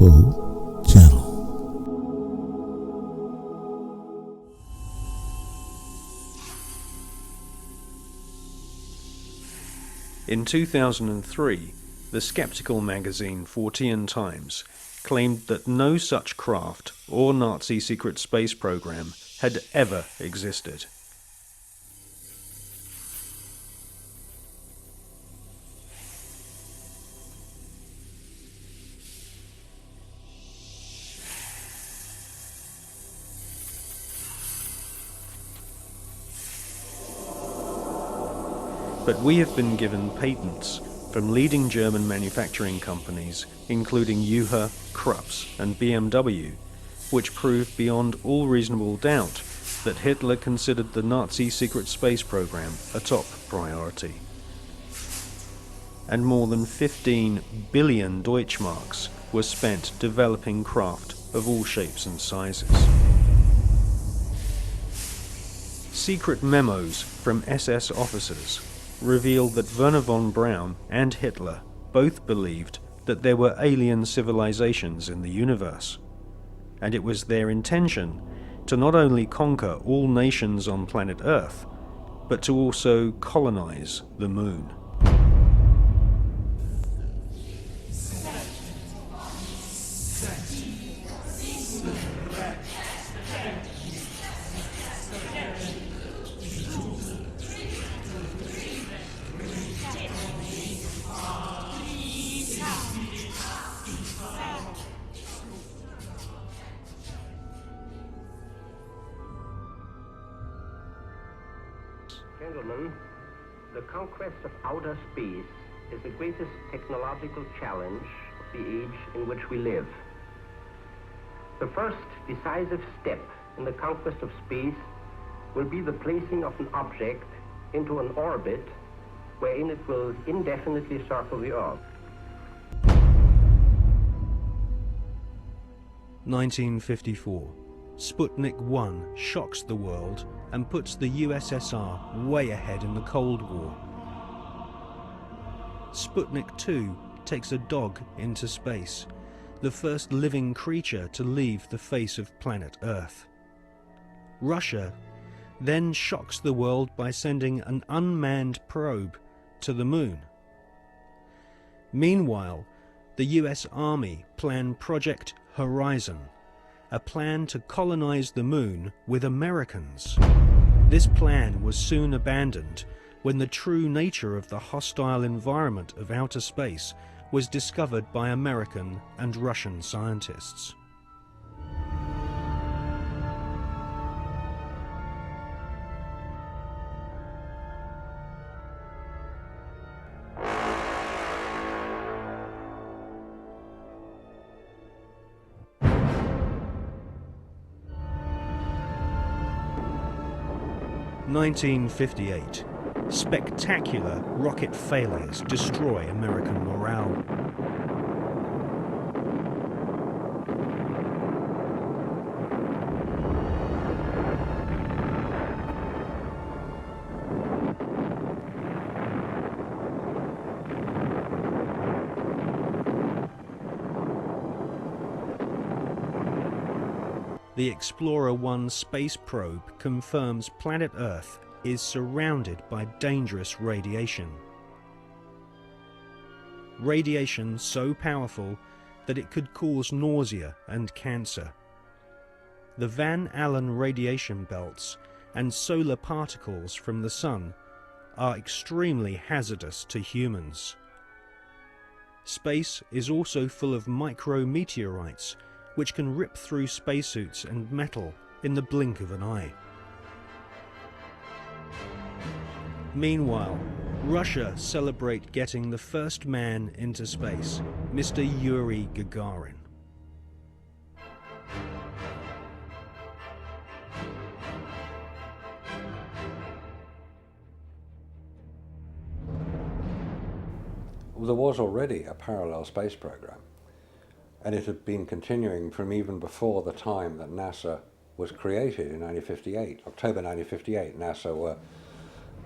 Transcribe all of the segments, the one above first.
UFO Channel. In 2003, the skeptical magazine Fortean Times claimed that no such craft or Nazi secret space program had ever existed. But we have been given patents from leading German manufacturing companies, including UHA, Krups and BMW, which prove beyond all reasonable doubt that Hitler considered the Nazi secret space program a top priority. And more than 15 billion Deutschmarks were spent developing craft of all shapes and sizes. Secret memos from SS officers revealed that Werner von Braun and Hitler both believed that there were alien civilizations in the universe, and it was their intention to not only conquer all nations on planet Earth, but to also colonize the moon. Gentlemen, the conquest of outer space is the greatest technological challenge of the age in which we live. The first decisive step in the conquest of space will be the placing of an object into an orbit wherein it will indefinitely circle the Earth. 1954. Sputnik 1 shocks the world and puts the USSR way ahead in the Cold War. Sputnik 2 takes a dog into space, the first living creature to leave the face of planet Earth. Russia then shocks the world by sending an unmanned probe to the moon. Meanwhile, the US Army plan Project Horizon, a plan to colonize the moon with Americans. This plan was soon abandoned when the true nature of the hostile environment of outer space was discovered by American and Russian scientists. In 1958, spectacular rocket failures destroy American morale. The Explorer 1 space probe confirms planet Earth is surrounded by dangerous radiation. Radiation so powerful that it could cause nausea and cancer. The Van Allen radiation belts and solar particles from the Sun are extremely hazardous to humans. Space is also full of micrometeorites which can rip through spacesuits and metal in the blink of an eye. Meanwhile, Russia celebrate getting the first man into space, Mr. Yuri Gagarin. There was already a parallel space program, and it had been continuing from even before the time that NASA was created in 1958. October 1958, NASA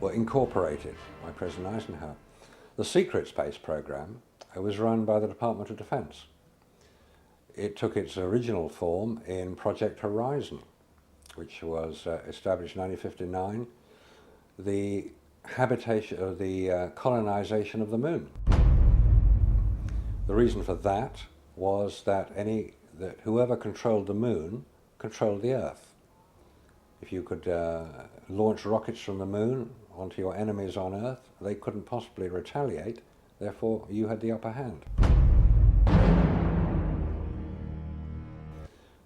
were incorporated by President Eisenhower. The secret space program was run by the Department of Defense. it took its original form in Project Horizon, which was established in 1959, the habitation of the colonization of the moon. The reason for that was that whoever controlled the moon controlled the Earth. If you could launch rockets from the moon onto your enemies on Earth, they couldn't possibly retaliate, therefore you had the upper hand.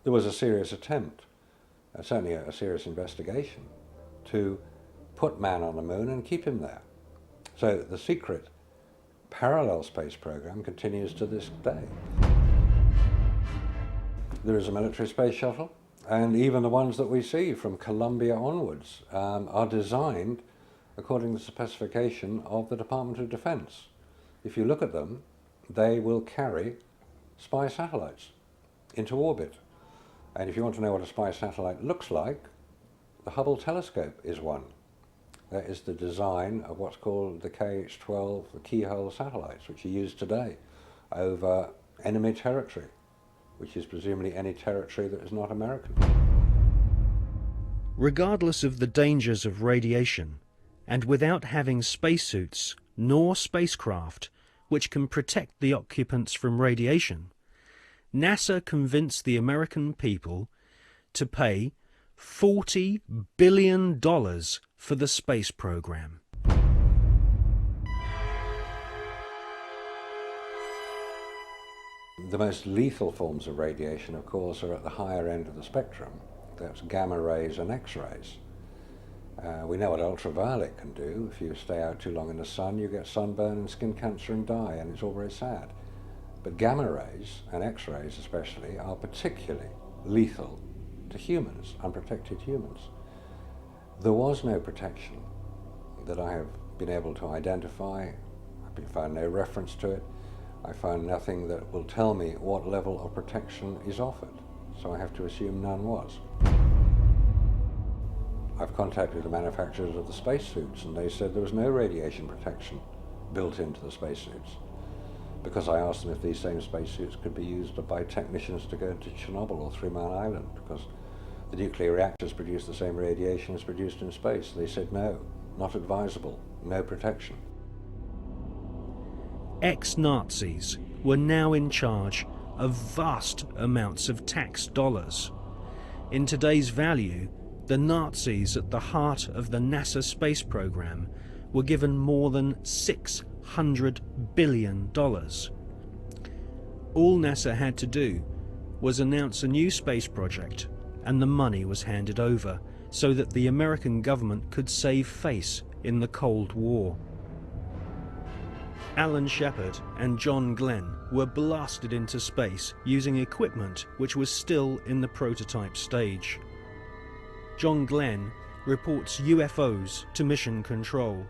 There was a serious attempt, certainly a serious investigation, to put man on the moon and keep him there. So the secret parallel space program continues to this day. There is a military space shuttle, and even the ones that we see from Columbia onwards are designed according to the specification of the Department of Defense. If you look at them, they will carry spy satellites into orbit. And if you want to know what a spy satellite looks like, the Hubble telescope is one. That is the design of what's called the KH-12, the keyhole satellites, which are used today over enemy territory, which is presumably any territory that is not American. Regardless of the dangers of radiation, and without having spacesuits nor spacecraft which can protect the occupants from radiation, NASA convinced the American people to pay $40 billion for the space program. The most lethal forms of radiation, of course, are at the higher end of the spectrum. That's gamma rays and X-rays. We know what ultraviolet can do. If you stay out too long in the sun, you get sunburn and skin cancer and die, and it's all very sad. But gamma rays, and X-rays especially, are particularly lethal to humans, unprotected humans. There was no protection that I have been able to identify. I've found no reference to it. I found nothing that will tell me what level of protection is offered, so I have to assume none was. I've contacted the manufacturers of the spacesuits, and they said there was no radiation protection built into the spacesuits, because I asked them if these same spacesuits could be used by technicians to go to Chernobyl or 3 Mile Island, because the nuclear reactors produce the same radiation as produced in space. They said no, not advisable, no protection. Ex-Nazis were now in charge of vast amounts of tax dollars. In today's value, the Nazis at the heart of the NASA space program were given more than $600 billion. All NASA had to do was announce a new space project, and the money was handed over so that the American government could save face in the Cold War. Alan Shepard and John Glenn were blasted into space using equipment which was still in the prototype stage. John Glenn reports UFOs to Mission Control,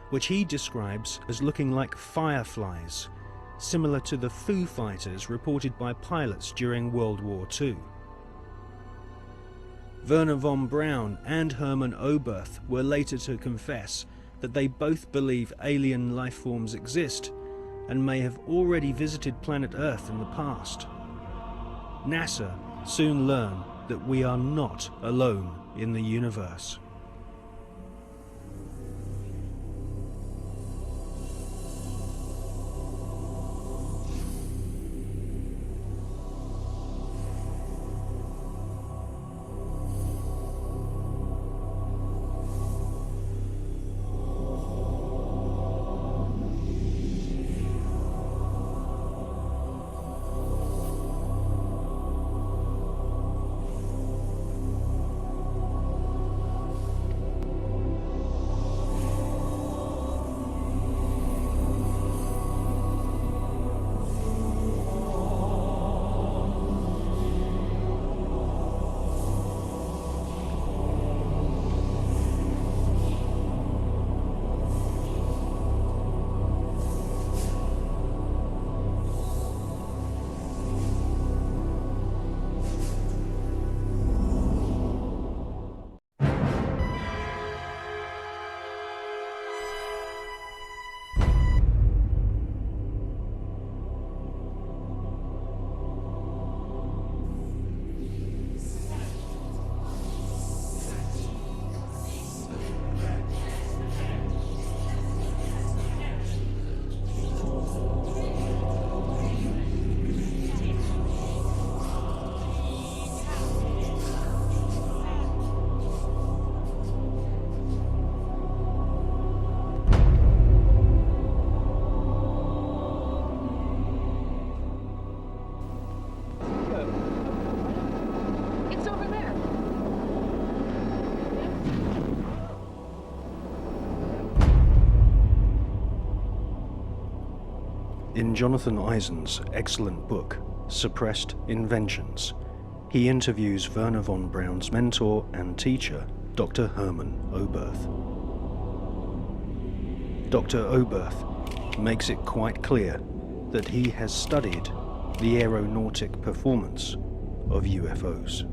which he describes as looking like fireflies, similar to the Foo Fighters reported by pilots during World War II. Werner von Braun and Hermann Oberth were later to confess that they both believe alien life forms exist and may have already visited planet Earth in the past. NASA soon learned that we are not alone in the universe. In Jonathan Eisen's excellent book, Suppressed Inventions, he interviews Wernher von Braun's mentor and teacher, Dr. Hermann Oberth. Dr. Oberth makes it quite clear that he has studied the aeronautic performance of UFOs.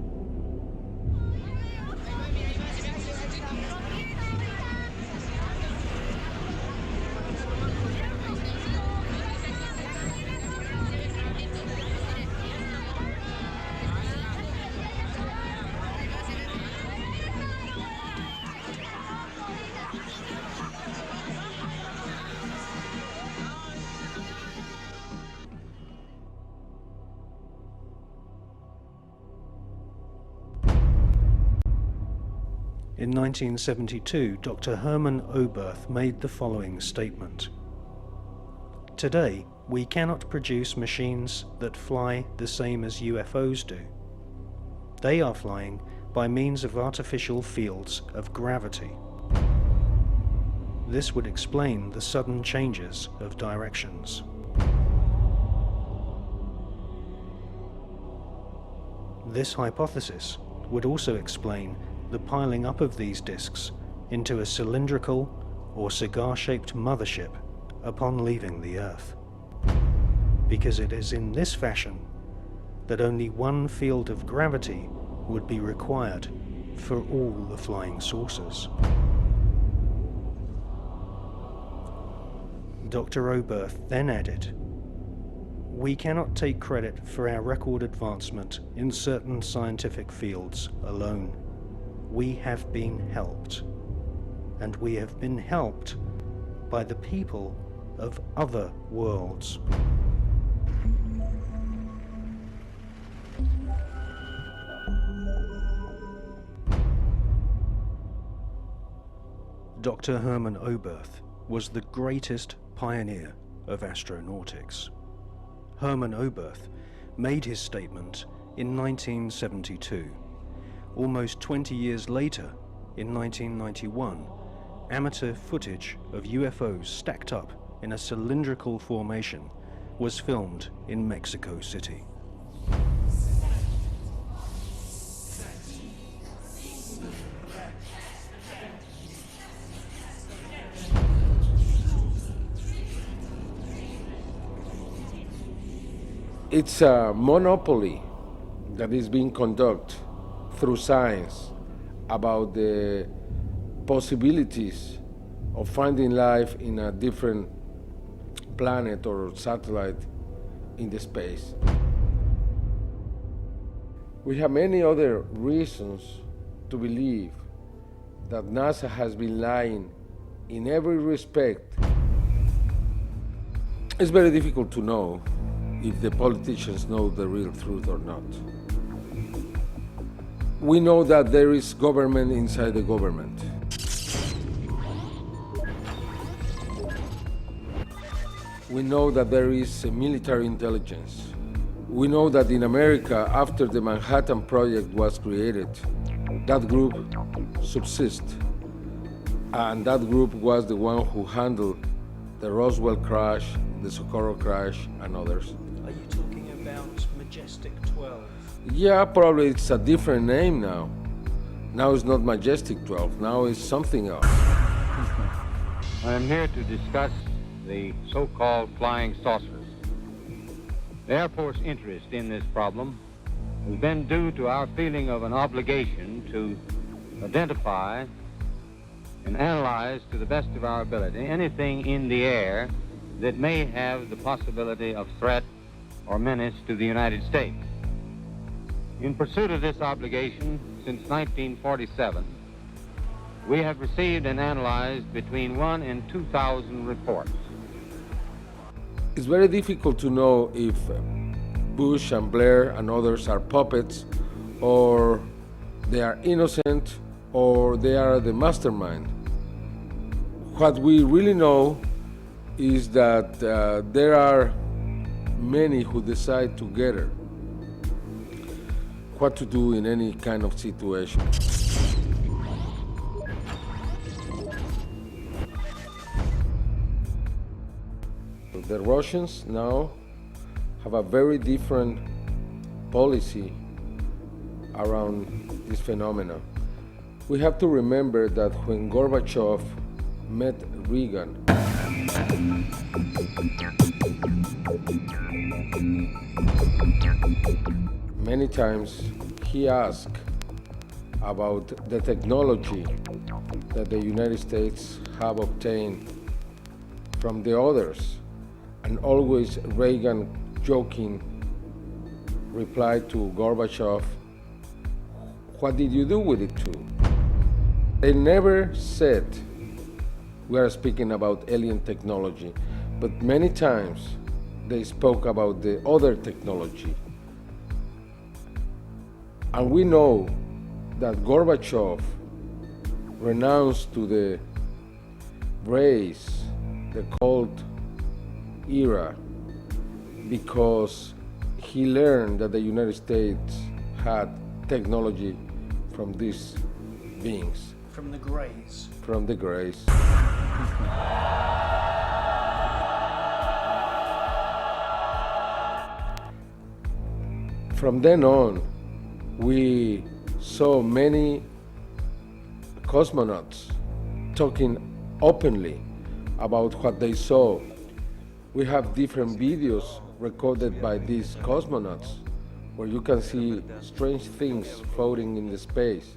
In 1972, Dr. Hermann Oberth made the following statement. Today, we cannot produce machines that fly the same as UFOs do. They are flying by means of artificial fields of gravity. This would explain the sudden changes of directions. This hypothesis would also explain the piling up of these disks into a cylindrical or cigar-shaped mothership upon leaving the Earth. Because it is in this fashion that only one field of gravity would be required for all the flying saucers. Dr. Oberth then added, "We cannot take credit for our record advancement in certain scientific fields alone. We have been helped, and we have been helped by the people of other worlds." Dr. Hermann Oberth was the greatest pioneer of astronautics. Hermann Oberth made his statement in 1972. Almost 20 years later, in 1991, amateur footage of UFOs stacked up in a cylindrical formation was filmed in Mexico City. It's a monopoly that is being conducted through science about the possibilities of finding life in a different planet or satellite in the space. We have many other reasons to believe that NASA has been lying in every respect. It's very difficult to know if the politicians know the real truth or not. We know that there is government inside the government. We know that there is military intelligence. We know that in America, after the Manhattan Project was created, that group subsists. And that group was the one who handled the Roswell crash, the Socorro crash, and others. Are you talking about Majestic 12? Yeah, probably it's a different name now. Now it's not Majestic 12, now it's something else. I am here to discuss the so-called flying saucers. The Air Force interest in this problem has been due to our feeling of an obligation to identify and analyze to the best of our ability anything in the air that may have the possibility of threat or menace to the United States. In pursuit of this obligation, since 1947, we have received and analyzed between 1,000 and 2,000 reports. It's very difficult to know if Bush and Blair and others are puppets, or they are innocent, or they are the mastermind. What we really know is that there are many who decide together what to do in any kind of situation. The Russians now have a very different policy around this phenomena. We have to remember that when Gorbachev met Reagan, many times he asked about the technology that the United States have obtained from the others, and always Reagan joking replied to Gorbachev, "What did you do with it too?" They never said we are speaking about alien technology, but many times they spoke about the other technology. And we know that Gorbachev renounced to the race, the Cold era, because he learned that the United States had technology from these beings. From the Greys. From the Greys. From then on, we saw many cosmonauts talking openly about what they saw. We have different videos recorded by these cosmonauts where you can see strange things floating in the space.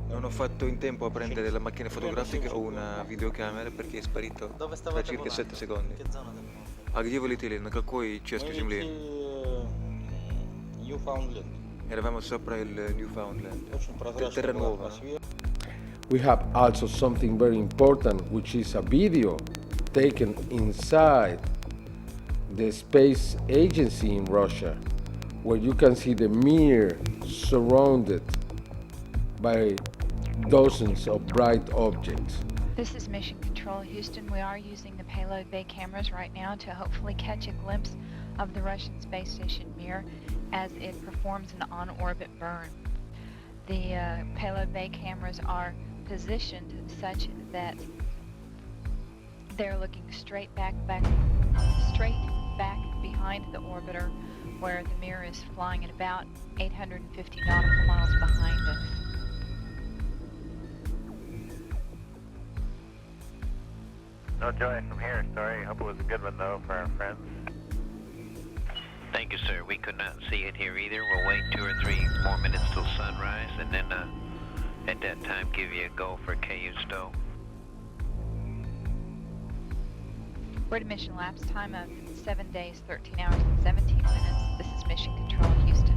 Non ho fatto in tempo a prendere la macchina fotografica o una videocamera perché è sparito da circa 7 secondi. А где вы летели? На какой части Земли? Eravamo sopra il Newfoundland. Terra nuova. We have also something very important, which is a video taken inside the space agency in Russia, where you can see the Mir surrounded by dozens of bright objects. This is Mission Control Houston. We are using the payload bay cameras right now to hopefully catch a glimpse of the Russian space station Mir as it performs an on-orbit burn. The payload bay cameras are positioned such that they're looking straight back behind the orbiter, where the Mir is flying at about 850 nautical miles behind us. No joy from here, sorry. Hope it was a good one, though, for our friends. Thank you, sir. We could not see it here either. We'll wait 2 or 3 more minutes till sunrise, and then at that time give you a go for KU stow. We're at a mission lapse time of 7 days, 13 hours, and 17 minutes. This is Mission Control Houston.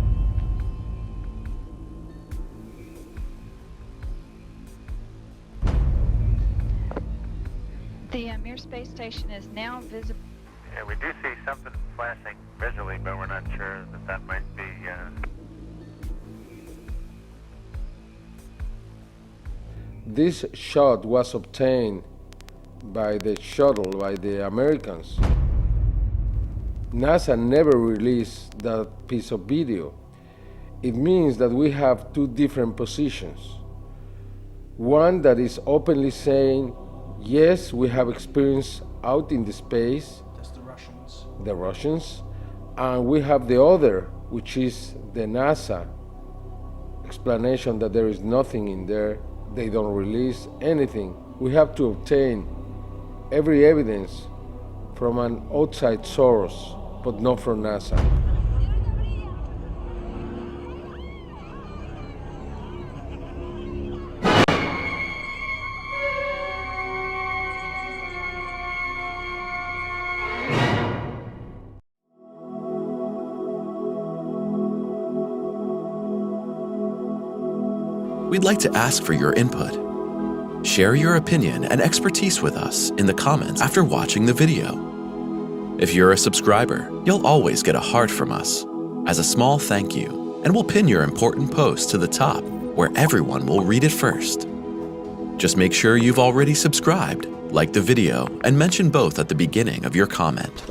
The Mir space station is now visible. Yeah, we do see something flashing visually, but we're not sure that might be... This shot was obtained by the shuttle, by the Americans. NASA never released that piece of video. It means that we have 2 different positions. One that is openly saying, yes, we have experience out in the space. That's the Russians. The Russians. And we have the other, which is the NASA explanation that there is nothing in there. They don't release anything. We have to obtain every evidence from an outside source, but not from NASA. We'd like to ask for your input. Share your opinion and expertise with us in the comments after watching the video. If you're a subscriber, you'll always get a heart from us as a small thank you, and we'll pin your important post to the top where everyone will read it first. Just make sure you've already subscribed, like the video, and mention both at the beginning of your comment.